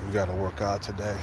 We got to work out today.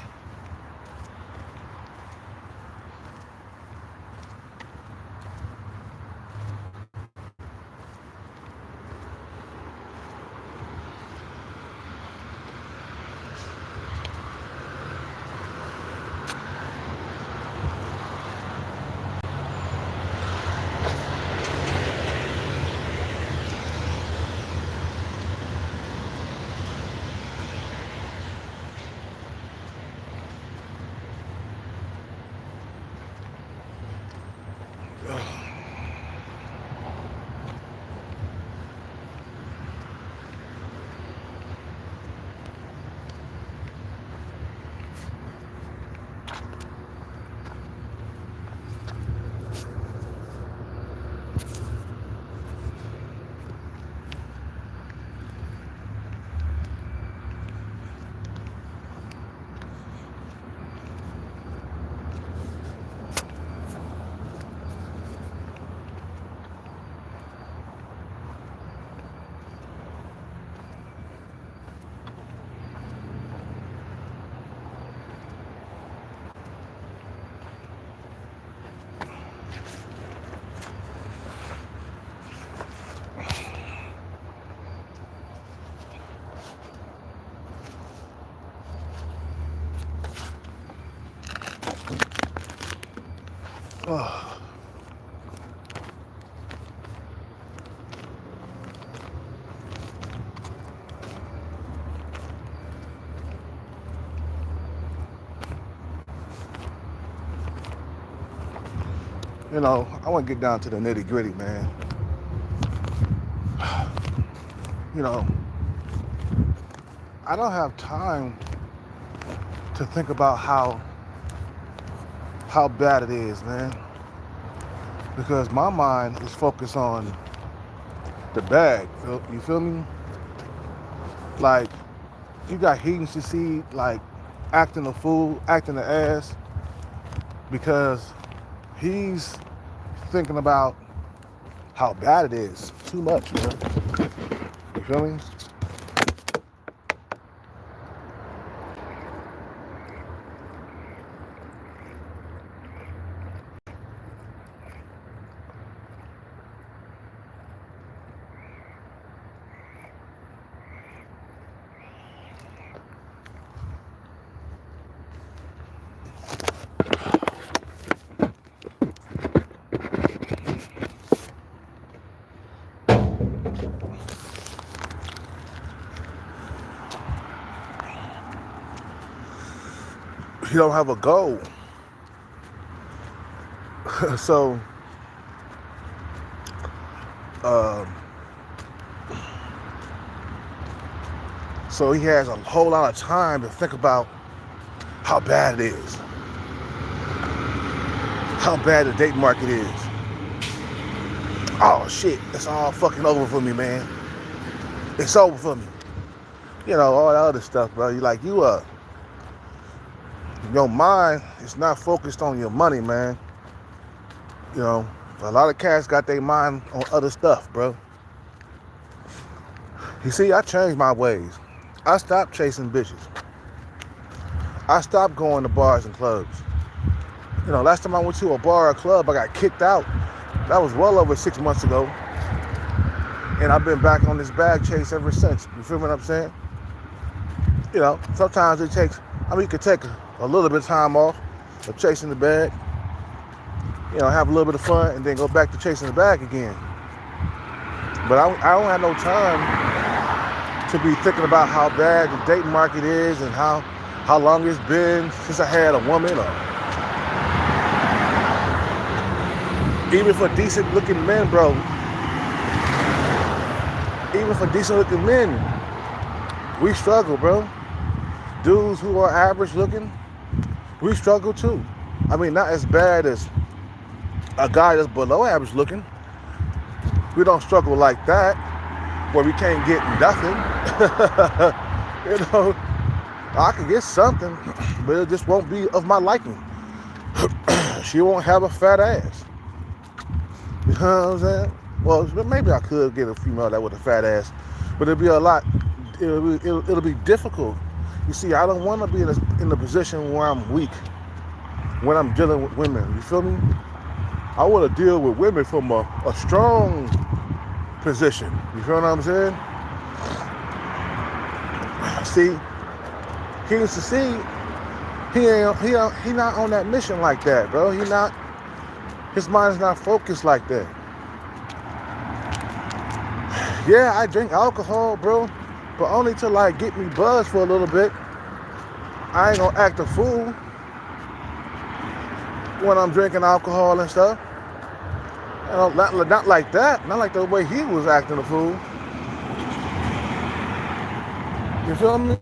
Oh. I want to get down to the nitty gritty, man. You know, I don't have time to think about how bad it is, man. Because my mind is focused on the bag. You feel me? Like, you got Heaton Succeed, like, acting a fool, acting an ass, because he's thinking about how bad it is. Too much, man. You feel me? You don't have a goal. So, um, so he has a whole lot of time to think about how bad it is, how bad the date market is. Oh shit, it's all fucking over for me, man. It's over for me. All that other stuff, bro. Your mind is not focused on your money, man. A lot of cats got their mind on other stuff, bro. You see, I changed my ways. I stopped chasing bitches. I stopped going to bars and clubs. Last time I went to a bar or club, I got kicked out. That was well over 6 months ago. And I've been back on this bag chase ever since. You feel what I'm saying? Sometimes it takes, you could take a little bit of time off of chasing the bag, have a little bit of fun, and then go back to chasing the bag again. But I don't have no time to be thinking about how bad the dating market is and how long it's been since I had a woman. Or even for decent looking men, bro. Even for decent looking men, we struggle, bro. Dudes who are average looking, we struggle too. Not as bad as a guy that's below average looking. We don't struggle like that, where we can't get nothing. I can get something, but it just won't be of my liking. She won't have a fat ass. You know what I'm saying? Well, maybe I could get a female that with a fat ass, but it'll be a lot. It'll be difficult You see, I don't want to be in a position where I'm weak when I'm dealing with women. You feel me? I want to deal with women from a strong position. You feel what I'm saying? See, he needs to see he not on that mission like that, bro. His mind is not focused like that. Yeah, I drink alcohol, bro, but only to like get me buzzed for a little bit. I ain't gonna act a fool when I'm drinking alcohol and stuff. Not like that. Not like the way he was acting a fool. You feel me?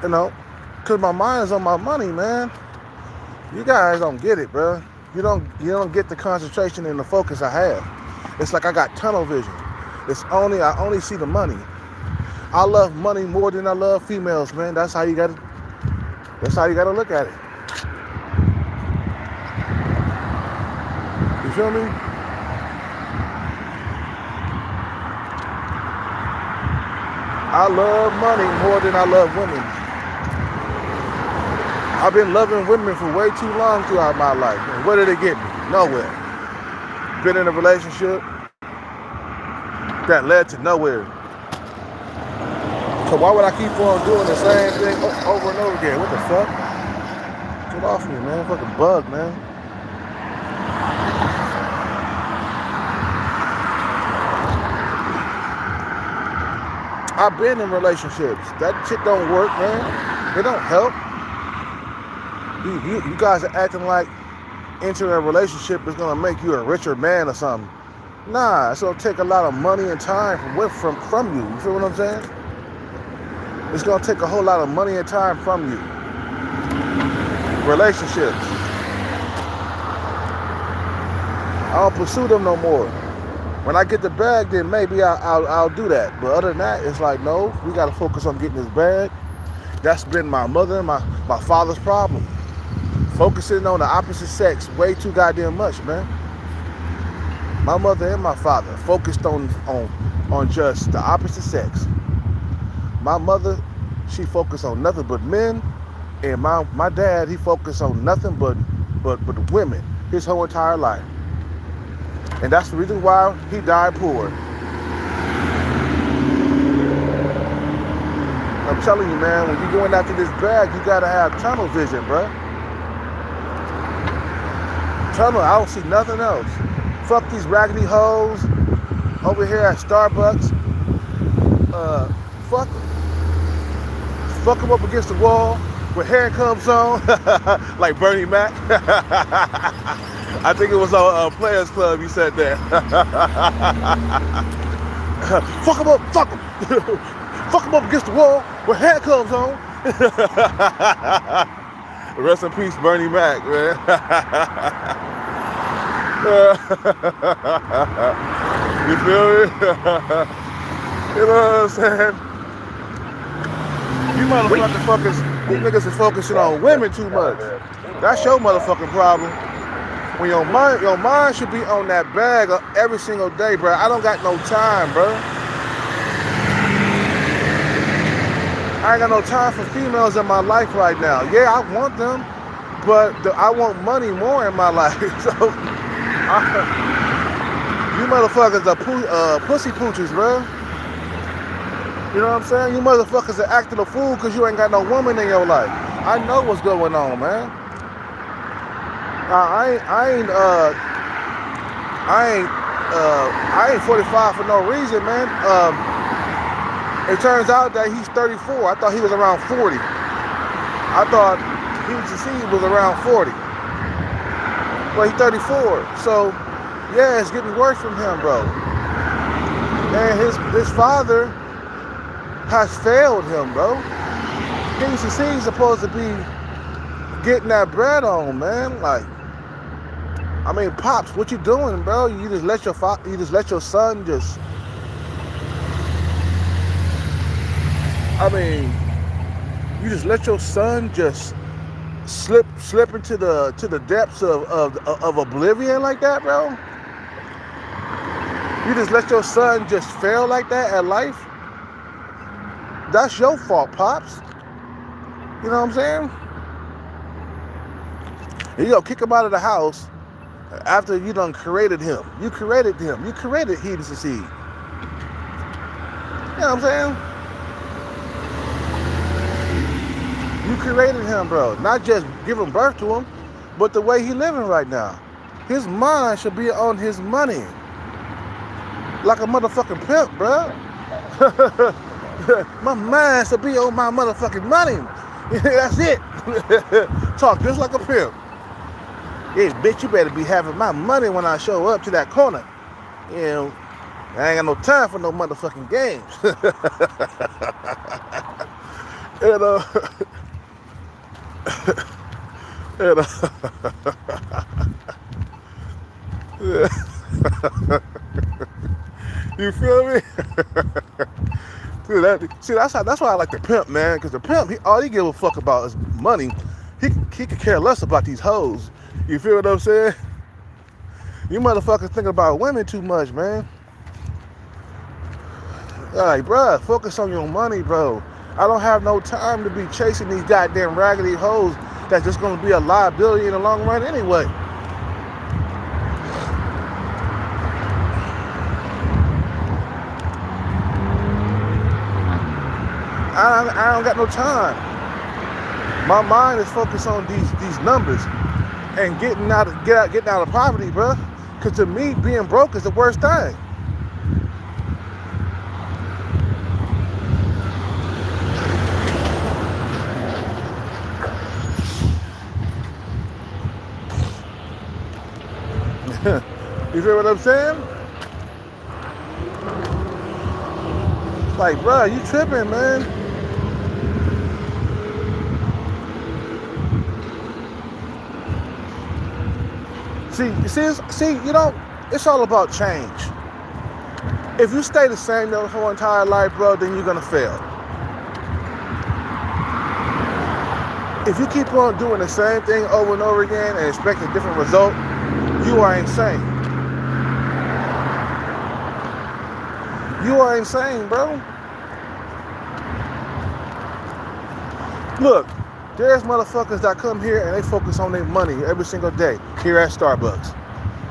You know, cause my mind is on my money, man. You guys don't get it, bro. You don't get the concentration and the focus I have. It's like I got tunnel vision. I only see the money. I love money more than I love females, man. That's how you gotta look at it. You feel me? I love money more than I love women. I've been loving women for way too long throughout my life. And where did it get me? Nowhere. Been in a relationship that led to nowhere. So why would I keep on doing the same thing over and over again? What the fuck? Get off me, man. Fucking bug, man. I've been in relationships. That shit don't work, man. It don't help. You guys are acting like entering a relationship is gonna make you a richer man or something. Nah, it's gonna take a lot of money and time from you. You feel what I'm saying? It's gonna take a whole lot of money and time from you. Relationships. I don't pursue them no more. When I get the bag, then maybe I'll do that. But other than that, it's like, no, we gotta focus on getting this bag. That's been my mother and my father's problem. Focusing on the opposite sex way too goddamn much, man. My mother and my father focused on just the opposite sex. My mother, she focused on nothing but men, and my dad, he focused on nothing but women his whole entire life. And that's the reason why he died poor. I'm telling you, man, when you're going after this bag, you gotta have tunnel vision, bro. Tunnel, I don't see nothing else. Fuck these raggedy hoes over here at Starbucks. Fuck them. Fuck them up against the wall with handcuffs on, like Bernie Mac. I think it was on Players Club. He said that. Fuck them up, fuck them. Fuck them up against the wall with handcuffs on. Rest in peace, Bernie Mac, man. You feel me? You know what I'm saying? You motherfuckers, these niggas is focusing on women too much. That's your motherfucking problem. When your mind should be on that bag every single day, bro. I don't got no time, bro. I ain't got no time for females in my life right now. Yeah, I want them, but I want money more in my life. So, you motherfuckers are pussy poochers, bro. You know what I'm saying? You motherfuckers are acting a fool because you ain't got no woman in your life. I know what's going on, man. I ain't 45 for no reason, man. It turns out that he's 34. I thought he was around 40. I thought he was around 40. Well, he's 34. So, yeah, it's getting worse from him, bro. And his father has failed him, bro. He's supposed to be getting that bread on, man. Like, I mean, Pops, what you doing, bro? You just let your son just, I mean, you just let your son just slip into the depths of oblivion like that, bro? You just let your son just fail like that at life? That's your fault, Pops. You know what I'm saying? And you go kick him out of the house after you done created him. You created him. You created he to succeed. You know what I'm saying? You created him, bro. Not just giving birth to him, but the way he living right now. His mind should be on his money. Like a motherfucking pimp, bro. My mind should be on my motherfucking money. That's it. Talk just like a pimp. Yeah, bitch, you better be having my money when I show up to that corner. You know, I ain't got no time for no motherfucking games. You feel me? That's why I like the pimp, man. Because the pimp, all he give a fuck about is money. He could care less about these hoes. You feel what I'm saying? You motherfuckers thinking about women too much, man. Like, bruh, focus on your money, bro. I don't have no time to be chasing these goddamn raggedy hoes that's just gonna be a liability in the long run anyway. I don't got no time. My mind is focused on these numbers and getting out of poverty, bro. Cause to me, being broke is the worst thing. You feel what I'm saying? Like, bro, you tripping, man. See, you know, it's all about change. If you stay the same your whole entire life, bro, then you're gonna fail. If you keep on doing the same thing over and over again and expect a different result, you are insane. You are insane, bro. Look, there's motherfuckers that come here and they focus on their money every single day here at Starbucks.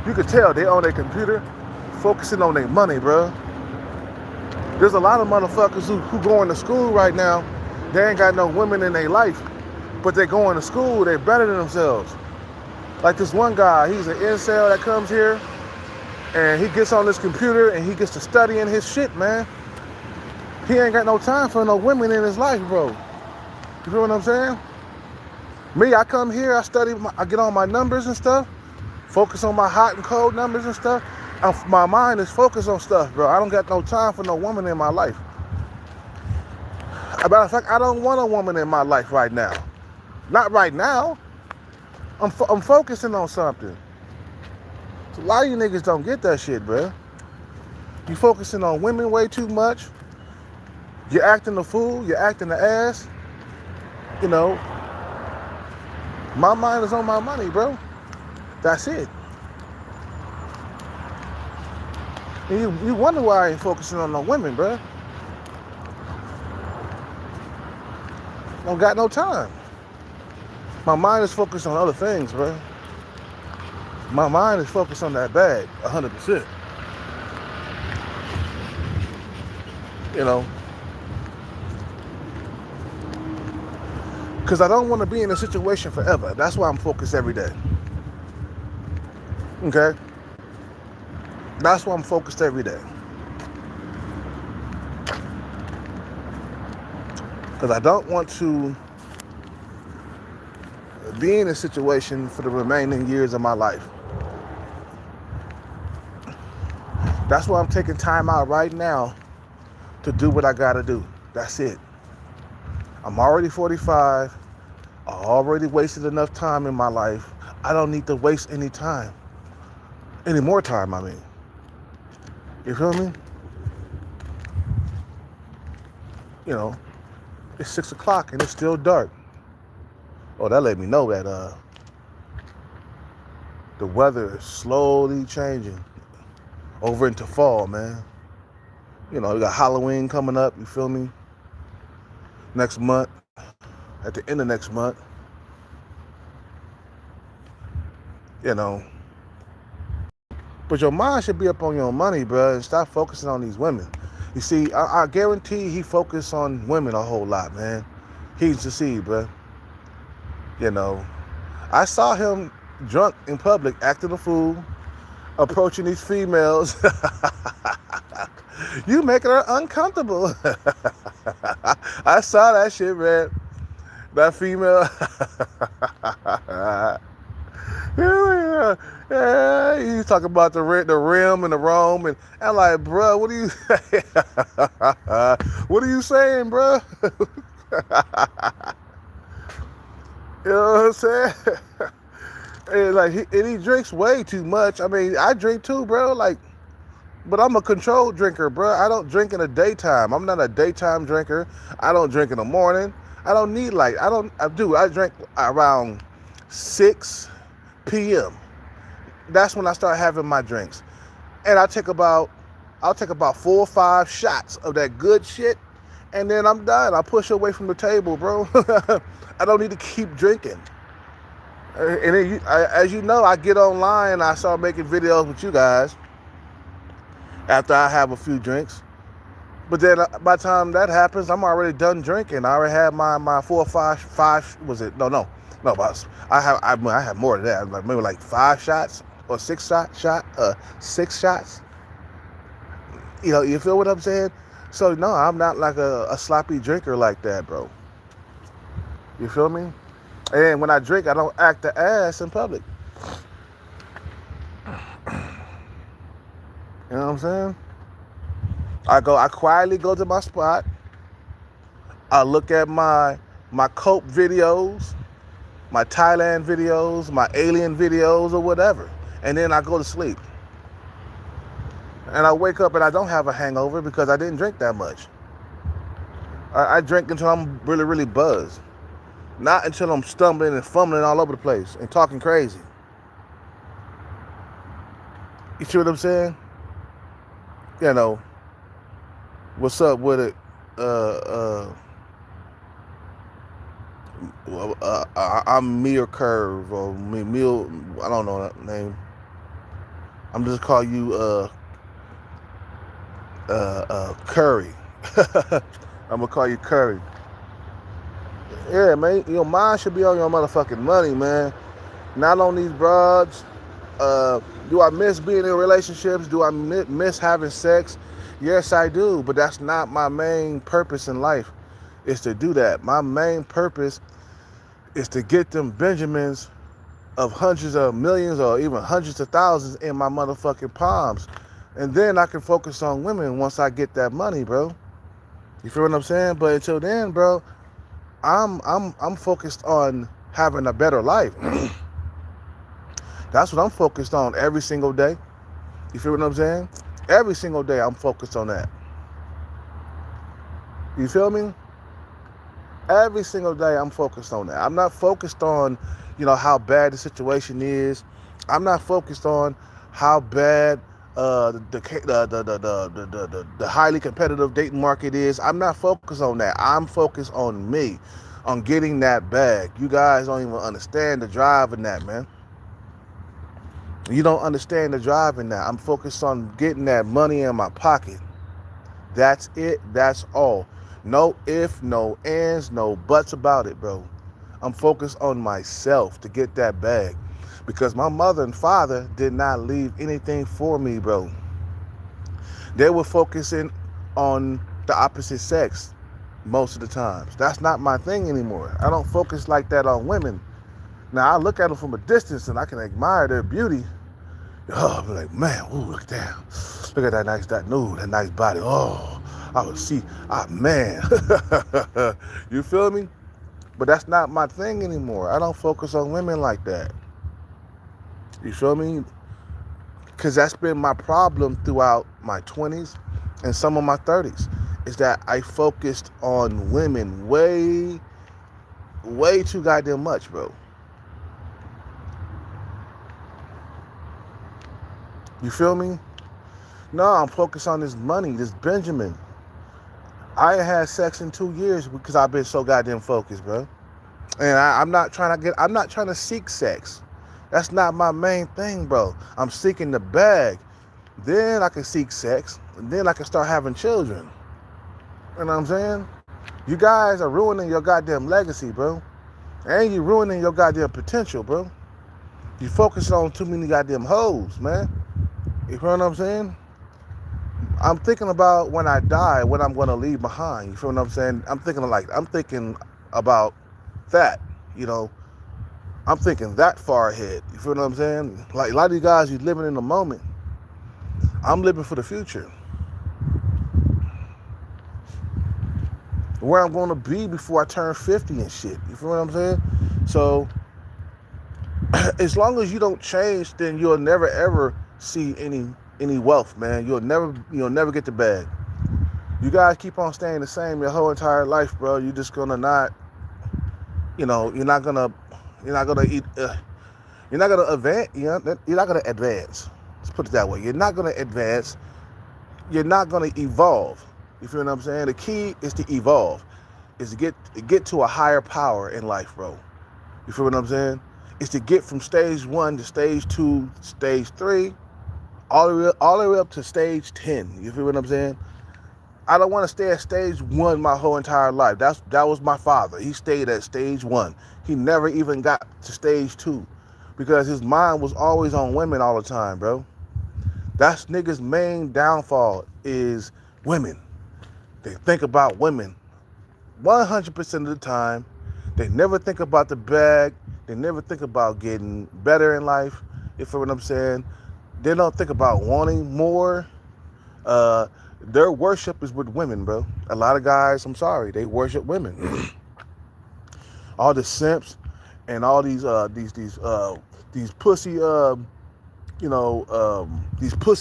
You can tell they on their computer focusing on their money, bro. There's a lot of motherfuckers who going to school right now. They ain't got no women in their life, but they going to school. They better than themselves. Like this one guy, he's an incel that comes here and he gets on this computer and he gets to studying his shit, man. He ain't got no time for no women in his life, bro. You feel what I'm saying? Me, I come here, I study, I get on my numbers and stuff, focus on my hot and cold numbers and stuff. My mind is focused on stuff, bro. I don't got no time for no woman in my life. As a matter of fact, I don't want a woman in my life right now. Not right now. I'm focusing on something. So a lot of you niggas don't get that shit, bro. You focusing on women way too much. You're acting the fool. You're acting the ass. You know, my mind is on my money, bro. That's it. And you wonder why I ain't focusing on no women, bro. Don't got no time. My mind is focused on other things, bro. My mind is focused on that bag, 100%. You know. Because I don't want to be in a situation forever. That's why I'm focused every day. Okay? That's why I'm focused every day. Because I don't want to be in a situation for the remaining years of my life. That's why I'm taking time out right now to do what I got to do. That's it. I'm already 45. I already wasted enough time in my life. I don't need to waste any time. Any more time, I mean. You feel me? You know, it's 6 o'clock and it's still dark. Oh, that let me know that the weather is slowly changing. over into fall, man. You know, we got Halloween coming up, you feel me? Next month, at the end of next month. You know. But your mind should be up on your money, bro, and stop focusing on these women. You see, I guarantee he focused on women a whole lot, man. He's the seed, bro. You know. I saw him drunk in public, acting a fool, approaching these females. You making her uncomfortable. I saw that shit, man. That female. Yeah, you talking about the rim and the Rome, and I'm like, bro, what are you what are you saying, bro? You know what I'm saying? And like he drinks way too much. I mean, I drink too, bro. Like, but I'm a controlled drinker, bro. I don't drink in the daytime. I'm not a daytime drinker. I don't drink in the morning. I don't need like I drink around 6 p.m. That's when I start having my drinks. And I'll take about 4 or 5 shots of that good shit, and then I'm done. I push away from the table, bro. I don't need to keep drinking. And then as you know, I get online and I start making videos with you guys after I have a few drinks. But then by the time that happens, I'm already done drinking. I already had my 4 or 5 was it? No, but I have more than that. Like maybe like 5 shots or 6 shots. You know, you feel what I'm saying? So no, I'm not like a sloppy drinker like that, bro. You feel me? And when I drink, I don't act the ass in public. You know what I'm saying? I quietly go to my spot. I look at my Cope videos, my Thailand videos, my alien videos, or whatever. And then I go to sleep. And I wake up and I don't have a hangover because I didn't drink that much. I drink until I'm really, really buzzed. Not until I'm stumbling and fumbling all over the place and talking crazy. You see what I'm saying? You know, what's up with it? I'm Mir Curve or Meal. I don't know that name. I'm just call you Curry. I'm gonna call you Curry. Yeah, man. Your mind should be on your motherfucking money, man. Not on these broads. Do I miss being in relationships? Do I miss having sex? Yes, I do. But that's not my main purpose in life. Is to do that. My main purpose is to get them Benjamins of hundreds of millions or even hundreds of thousands in my motherfucking palms. And then I can focus on women once I get that money, bro. You feel what I'm saying? But until then, bro, I'm focused on having a better life. That's what I'm focused on every single day. You feel what I'm saying? Every single day I'm focused on that. You feel me? Every single day I'm focused on that. I'm not focused on, you know, how bad the situation is. I'm not focused on how bad the highly competitive dating market is. I'm not focused on that. I'm focused on me, on getting that bag. You guys don't even understand the drive in that, man. You don't understand the drive in that. I'm focused on getting that money in my pocket. That's it. That's all. No ifs, no ands, no buts about it, bro. I'm focused on myself to get that bag. Because my mother and father did not leave anything for me, bro. They were focusing on the opposite sex most of the times. That's not my thing anymore. I don't focus like that on women. Now, I look at them from a distance and I can admire their beauty. Oh, I'm like, man, ooh, look at that. Look at that nice body. Oh, I would see, man. You feel me? But that's not my thing anymore. I don't focus on women like that. You feel me? Because that's been my problem throughout my 20s and some of my 30s, is that I focused on women way too goddamn much, bro. You feel me? No, I'm focused on this money, this Benjamin. I ain't had sex in 2 years because I've been so goddamn focused, bro. And I'm not trying to seek sex. That's not my main thing, bro. I'm seeking the bag. Then I can seek sex. And then I can start having children. You know what I'm saying? You guys are ruining your goddamn legacy, bro. And you ruining your goddamn potential, bro. You focusing on too many goddamn hoes, man. You feel what I'm saying? I'm thinking about when I die, what I'm gonna leave behind. You feel what I'm saying? I'm thinking about that, you know. I'm thinking that far ahead. You feel what I'm saying? Like a lot of you guys, you're living in the moment. I'm living for the future. Where I'm gonna be before I turn 50 and shit. You feel what I'm saying? So as long as you don't change, then you'll never ever see any wealth, man. You'll never get the bag. You guys keep on staying the same your whole entire life, bro. You're just gonna not, you're not gonna eat. You're not gonna advance. You're not gonna advance. Let's put it that way. You're not gonna advance. You're not gonna evolve. You feel what I'm saying? The key is to evolve, is to get to a higher power in life, bro. You feel what I'm saying? It's to get from stage 1 to stage 2, stage 3, all the way up to stage 10. You feel what I'm saying? I don't want to stay at stage 1 my whole entire life. That was my father. He stayed at stage 1. He never even got to stage 2 because his mind was always on women all the time, bro. That's niggas' main downfall is women. They think about women 100% of the time. They never think about the bag. They never think about getting better in life. You feel what I'm saying? They don't think about wanting more. Their worship is with women, bro. A lot of guys, I'm sorry, they worship women. All the simps and all these pussy, these pussy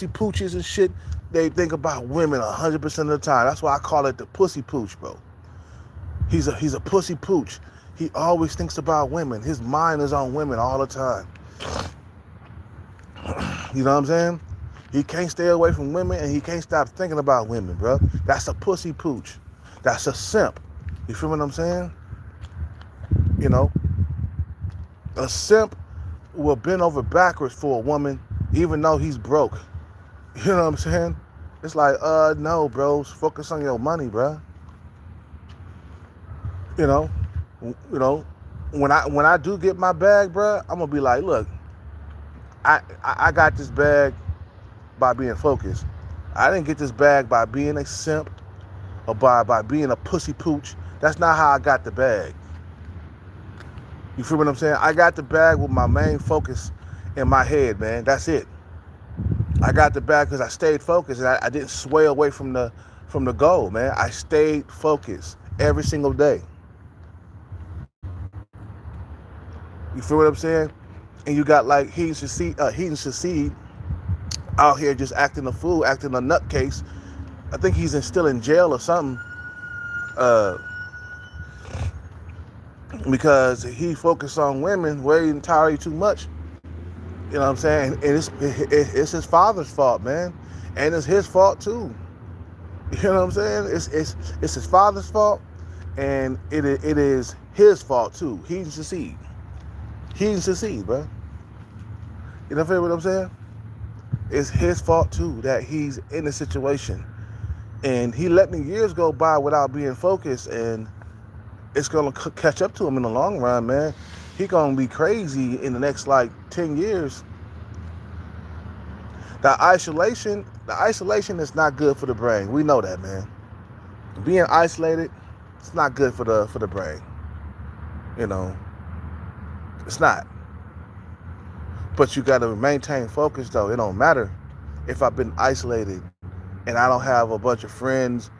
pooches and shit. They think about women 100% of the time. That's why I call it the pussy pooch, bro. He's a pussy pooch. He always thinks about women. His mind is on women all the time. You know what I'm saying? He can't stay away from women and he can't stop thinking about women, bro. That's a pussy pooch. That's a simp. You feel what I'm saying? You know, a simp will bend over backwards for a woman even though he's broke. You know what I'm saying? It's like, no, bro. Focus on your money, bro. You know, when I do get my bag, bro, I'm gonna be like, look, I got this bag by being focused. I didn't get this bag by being a simp or by being a pussy pooch. That's not how I got the bag. You feel what I'm saying? I got the bag with my main focus in my head, man. That's it. I got the bag because I stayed focused and I didn't sway away from the goal, man. I stayed focused every single day. You feel what I'm saying? And you got like Heaton Succeed out here just acting a fool, acting a nutcase. I think he's still in jail or something. Because he focused on women way entirely too much. You know what I'm saying? And it's his father's fault, man. And it's his fault too. You know what I'm saying? It's his father's fault, and it is his fault too. He didn't succeed. He didn't succeed, bro. You know what I'm saying? It's his fault too that he's in the situation, and he let me years go by without being focused, and it's gonna catch up to him in the long run, man. He gonna be crazy in the next like 10 years. The isolation is not good for the brain. We know that, man. Being isolated, it's not good for the brain. You know, it's not. But you gotta maintain focus though. It don't matter if I've been isolated and I don't have a bunch of friends,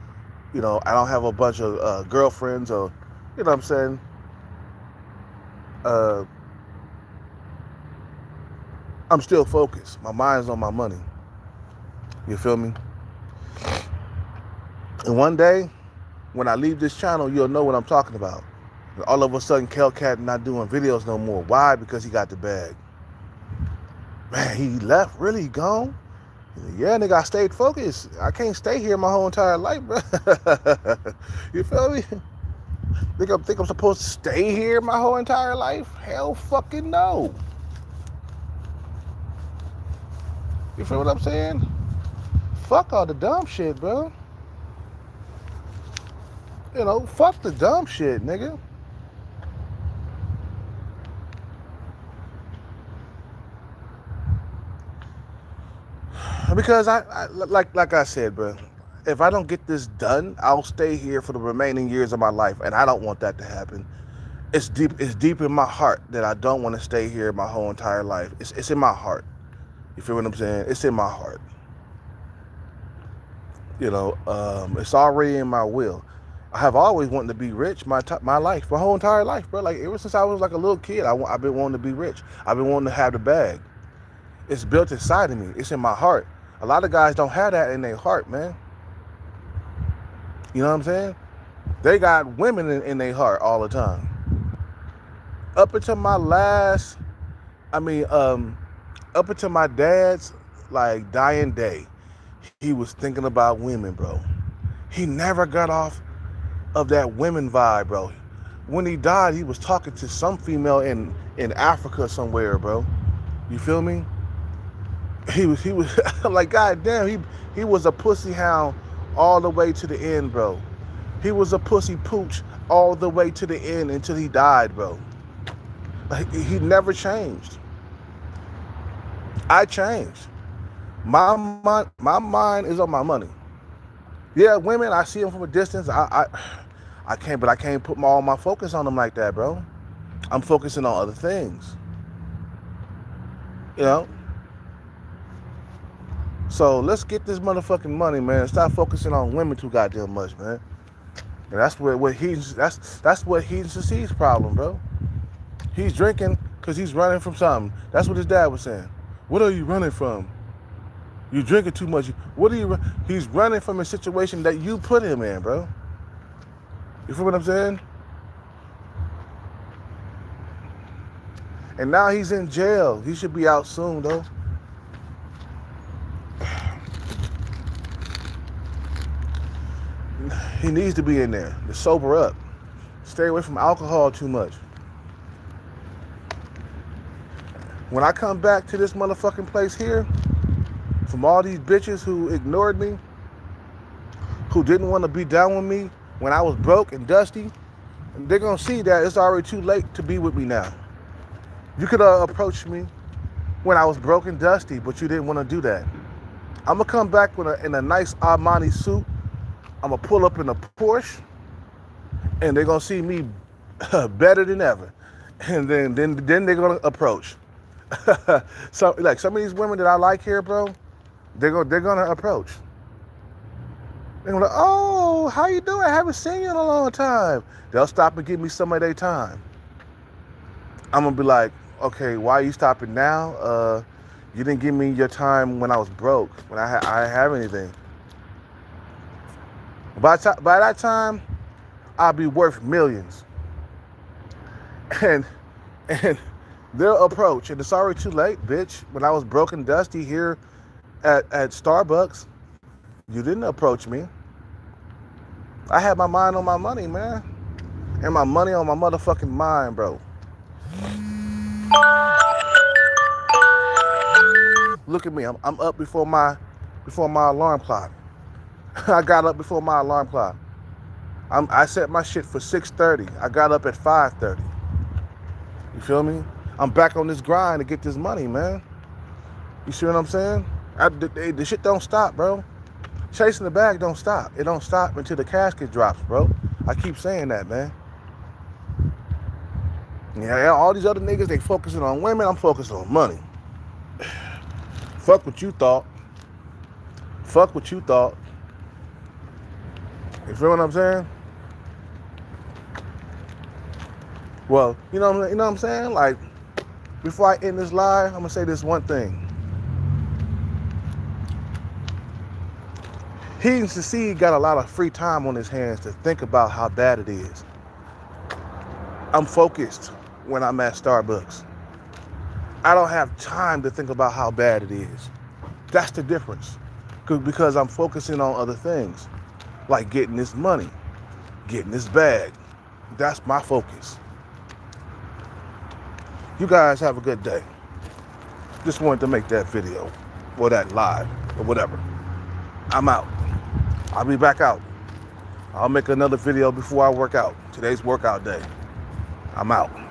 I don't have a bunch of girlfriends, or, you know what I'm saying? I'm still focused. My mind's on my money. You feel me? And one day, when I leave this channel, you'll know what I'm talking about. And all of a sudden, Kelcat not doing videos no more. Why? Because he got the bag. Man, he left? Really? He gone? Yeah, nigga, I stayed focused. I can't stay here my whole entire life, bro. You feel me? Think I'm supposed to stay here my whole entire life? Hell fucking no. You feel what I'm saying? Fuck all the dumb shit, bro. You know, fuck the dumb shit, nigga. Because like I said, bro, if I don't get this done, I'll stay here for the remaining years of my life, and I don't want that to happen. It's deep in my heart that I don't want to stay here my whole entire life. It's in my heart. You feel what I'm saying? It's in my heart. You know, it's already in my will. I have always wanted to be rich my life, my whole entire life, bro. Like ever since I was like a little kid, I've been wanting to be rich. I've been wanting to have the bag. It's built inside of me. It's in my heart. A lot of guys don't have that in their heart, man. You know what I'm saying? They got women in their heart all the time. Up until my last, I mean, up until my dad's like dying day, he was thinking about women, bro. He never got off of that women vibe, bro. When he died, he was talking to some female in Africa somewhere, bro. You feel me? He was like, God damn, he was a pussy hound all the way to the end, bro. He was a pussy pooch all the way to the end until he died, bro. Like, he never changed. I changed. My mind is on my money. Yeah, women, I see them from a distance. I can't put all my focus on them like that, bro. I'm focusing on other things. You know? So let's get this motherfucking money, man. Stop focusing on women too goddamn much, man. And that's what Heaton C's problem, bro. He's drinking because he's running from something. That's what his dad was saying. What are you running from? You're drinking too much. He's running from a situation that you put him in, bro. You feel what I'm saying? And now he's in jail. He should be out soon, though. He needs to be in there to sober up. Stay away from alcohol too much. When I come back to this motherfucking place here, from all these bitches who ignored me, who didn't want to be down with me when I was broke and dusty, they're going to see that it's already too late to be with me now. You could have approached me when I was broke and dusty, but you didn't want to do that. I'm going to come back in a nice Armani suit. I'm going to pull up in a Porsche, and they're going to see me better than ever. And then they're going to approach. So, like, some of these women that I like here, bro, they're gonna approach. They're gonna, oh, how you doing? I haven't seen you in a long time. They'll stop and give me some of their time. I'm gonna be like, okay, why are you stopping now? You didn't give me your time when I was broke, when I didn't have anything. By that time, I'll be worth millions. And they'll approach, and it's already too late, bitch. When I was broke and dusty here at Starbucks, you didn't approach me. I had my mind on my money, man. And my money on my motherfucking mind, bro. Look at me. I'm up before my alarm clock. I got up before my alarm clock. I set my shit for 6:30. I got up at 5:30. You feel me? I'm back on this grind to get this money, man. You see what I'm saying? The shit don't stop, bro. Chasing the bag don't stop. It don't stop until the casket drops, bro. I keep saying that, man. Yeah, all these other niggas, they focusing on women. I'm focusing on money. Fuck what you thought. Fuck what you thought. You feel what I'm saying? Well, you know what I'm saying? Like, before I end this live, I'm gonna say this one thing. Heaton C got a lot of free time on his hands to think about how bad it is. I'm focused when I'm at Starbucks. I don't have time to think about how bad it is. That's the difference. Because I'm focusing on other things, like getting this money, getting this bag. That's my focus. You guys have a good day. Just wanted to make that video, or that live, or whatever. I'm out. I'll be back out. I'll make another video before I work out. Today's workout day. I'm out.